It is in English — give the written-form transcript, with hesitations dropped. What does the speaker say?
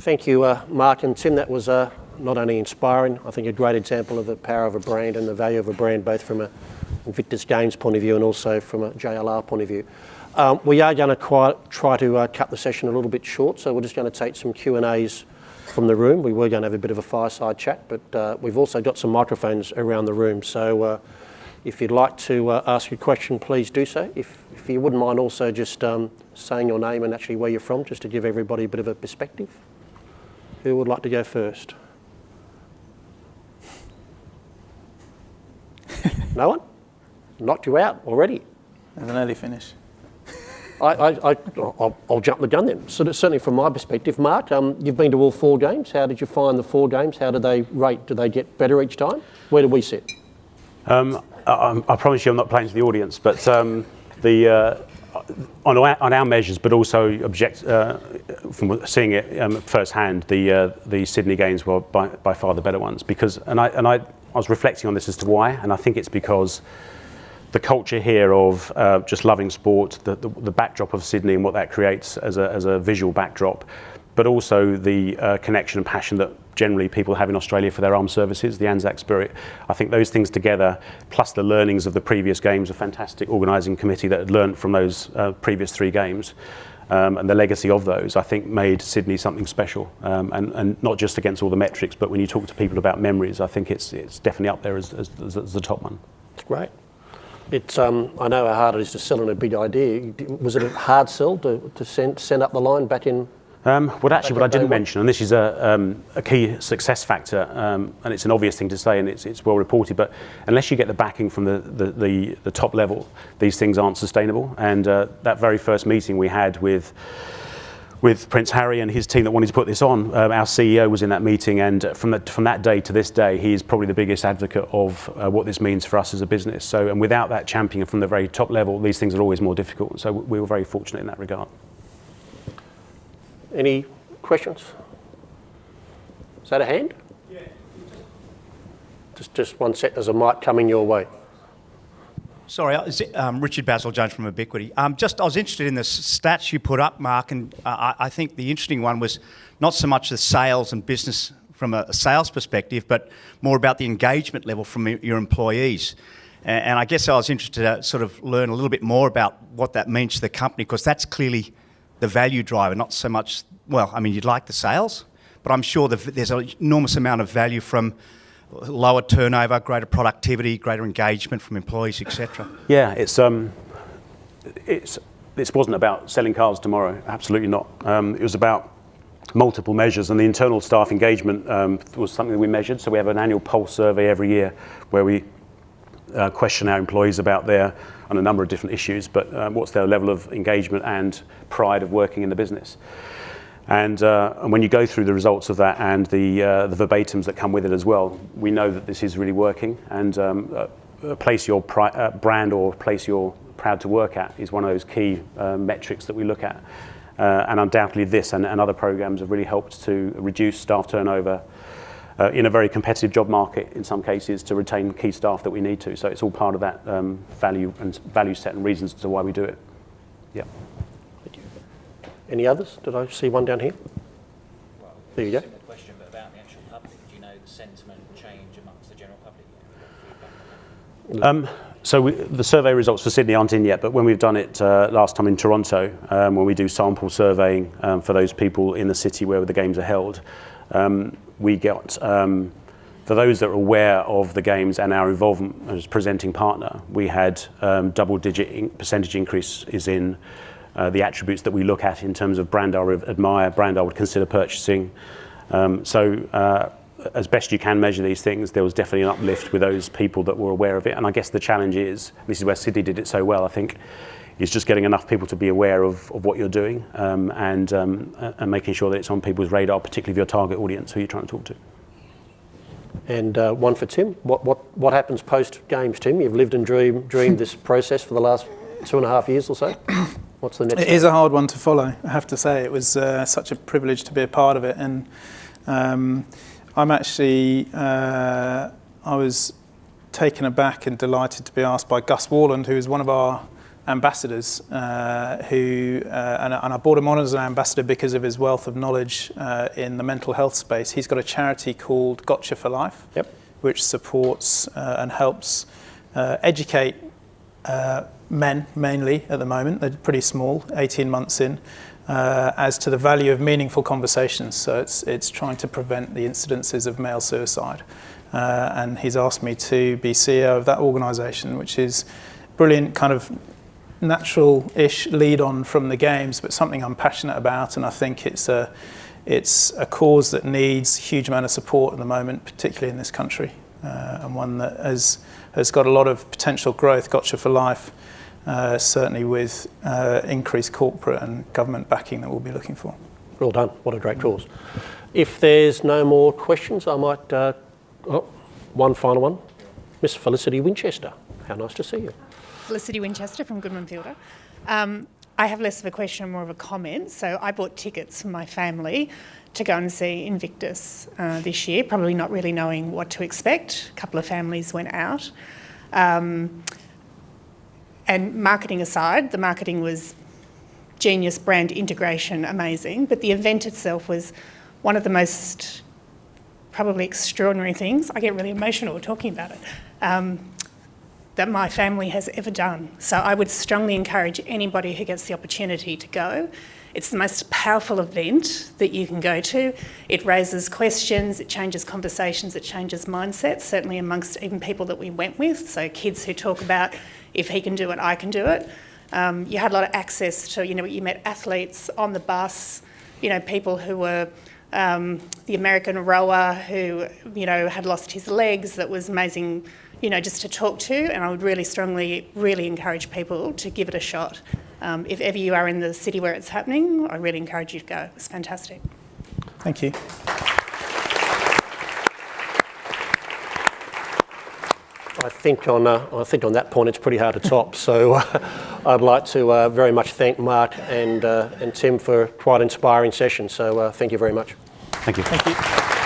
Thank you, Mark and Tim. That was not only inspiring, I think a great example of the power of a brand and the value of a brand, both from a Invictus Games point of view and also from a JLR point of view. We are going to try to cut the session a little bit short, so we're just going to take some Q&As from the room. We were going to have a bit of a fireside chat, but we've also got some microphones around the room. So if you'd like to ask a question, please do so. If you wouldn't mind also just saying your name and actually where you're from, just to give everybody a bit of a perspective. Who would like to go first? No one? Knocked you out already. There's an early finish. I'll jump the gun then. So certainly from my perspective, Mark, you've been to all 4 games. How did you find the 4 games? How did they rate? Do they get better each time? Where do we sit? I promise you I'm not playing to the audience, but on our measures, but also from seeing it firsthand, the Sydney games were by far the better ones. Because I was reflecting on this as to why, and I think it's because the culture here of just loving sport, the backdrop of Sydney and what that creates as a visual backdrop, but also the connection and passion that generally people have in Australia for their armed services, the Anzac spirit. I think those things together, plus the learnings of the previous games, a fantastic organising committee that had learnt from those previous 3 games, and the legacy of those, I think made Sydney something special. And not just against all the metrics, but when you talk to people about memories, I think it's definitely up there as the top one. It's great. It's I know how hard it is to sell in a big idea. Was it a hard sell to send up the line back in? What I didn't mention, and this is a key success factor, and it's an obvious thing to say, and it's well reported, but unless you get the backing from the top level, these things aren't sustainable. And that very first meeting we had with Prince Harry and his team that wanted to put this on, our CEO was in that meeting, and from that day to this day, he is probably the biggest advocate of what this means for us as a business. So, and without that champion from the very top level, these things are always more difficult. So we were very fortunate in that regard. Any questions? Is that a hand? Yeah. Just one sec, there's a mic coming your way. Sorry, Richard Basil-Jones from Ubiquity. I was interested in the stats you put up, Mark, and I think the interesting one was not so much the sales and business from a sales perspective, but more about the engagement level from your employees. And I guess I was interested to sort of learn a little bit more about what that means to the company, because that's clearly the value driver, not so much, well, I mean, you'd like the sales, but I'm sure there's an enormous amount of value from lower turnover, greater productivity, greater engagement from employees, etc. Yeah, this wasn't about selling cars tomorrow, absolutely not. It was about multiple measures, and the internal staff engagement was something that we measured. So we have an annual pulse survey every year where we question our employees about on a number of different issues, but what's their level of engagement and pride of working in the business. And when you go through the results of that and the verbatims that come with it as well, we know that this is really working. And place your brand or place you're proud to work at is one of those key metrics that we look at. And undoubtedly this and other programs have really helped to reduce staff turnover in a very competitive job market, in some cases, to retain key staff that we need to. So it's all part of that value set and reasons as to why we do it. Yeah. Thank you. Any others? Did I see one down here? Well, there you go. Similar question, but about the actual public. Do you know the sentiment change amongst the general public? So the survey results for Sydney aren't in yet, but when we've done it last time in Toronto, when we do sample surveying for those people in the city where the games are held, we got, for those that are aware of the games and our involvement as presenting partner, we had double-digit percentage increases in the attributes that we look at in terms of brand I would admire, brand I would consider purchasing. As best you can measure these things, there was definitely an uplift with those people that were aware of it. And I guess the challenge is, this is where Sydney did it so well, I think, is just getting enough people to be aware of what you're doing and making sure that it's on people's radar, particularly your target audience who you're trying to talk to. And one for Tim. What happens post games, Tim? You've lived and dreamed this process for the last 2.5 years or so. What's the next? It is a hard one to follow, I have to say. It was such a privilege to be a part of it, and I'm actually I was taken aback and delighted to be asked by Gus Warland, who is one of our ambassadors and I brought him on as an ambassador because of his wealth of knowledge in the mental health space. He's got a charity called Gotcha for Life, which supports and helps educate men mainly at the moment. They're pretty small, 18 months in, as to the value of meaningful conversations. So it's trying to prevent the incidences of male suicide. And he's asked me to be CEO of that organisation, which is brilliant kind of natural-ish lead on from the games, but something I'm passionate about, and I think it's a cause that needs a huge amount of support at the moment, particularly in this country, and one that has got a lot of potential growth. Gotcha for Life, certainly with increased corporate and government backing that we'll be looking for. Well done. What a great cause. If there's no more questions, I might... one final one. Miss Felicity Winchester. How nice to see you. Felicity Winchester from Goodman Fielder. I have less of a question and more of a comment. So I bought tickets for my family to go and see Invictus this year, probably not really knowing what to expect. A couple of families went out. And marketing aside, the marketing was genius, brand integration, amazing. But the event itself was one of the most probably extraordinary things. I get really emotional talking about it. That my family has ever done. So I would strongly encourage anybody who gets the opportunity to go. It's the most powerful event that you can go to. It raises questions, it changes conversations, it changes mindsets, certainly amongst even people that we went with. So kids who talk about, if he can do it, I can do it. You had a lot of access to, you met athletes on the bus, people who were the American rower who, had lost his legs. That was amazing, just to talk to. And I would really strongly, really encourage people to give it a shot. If ever you are in the city where it's happening, I really encourage you to go. It's fantastic. Thank you. I think on that point it's pretty hard to top. So I'd like to very much thank Mark and Tim for quite an inspiring session. So thank you very much. Thank you. Thank you.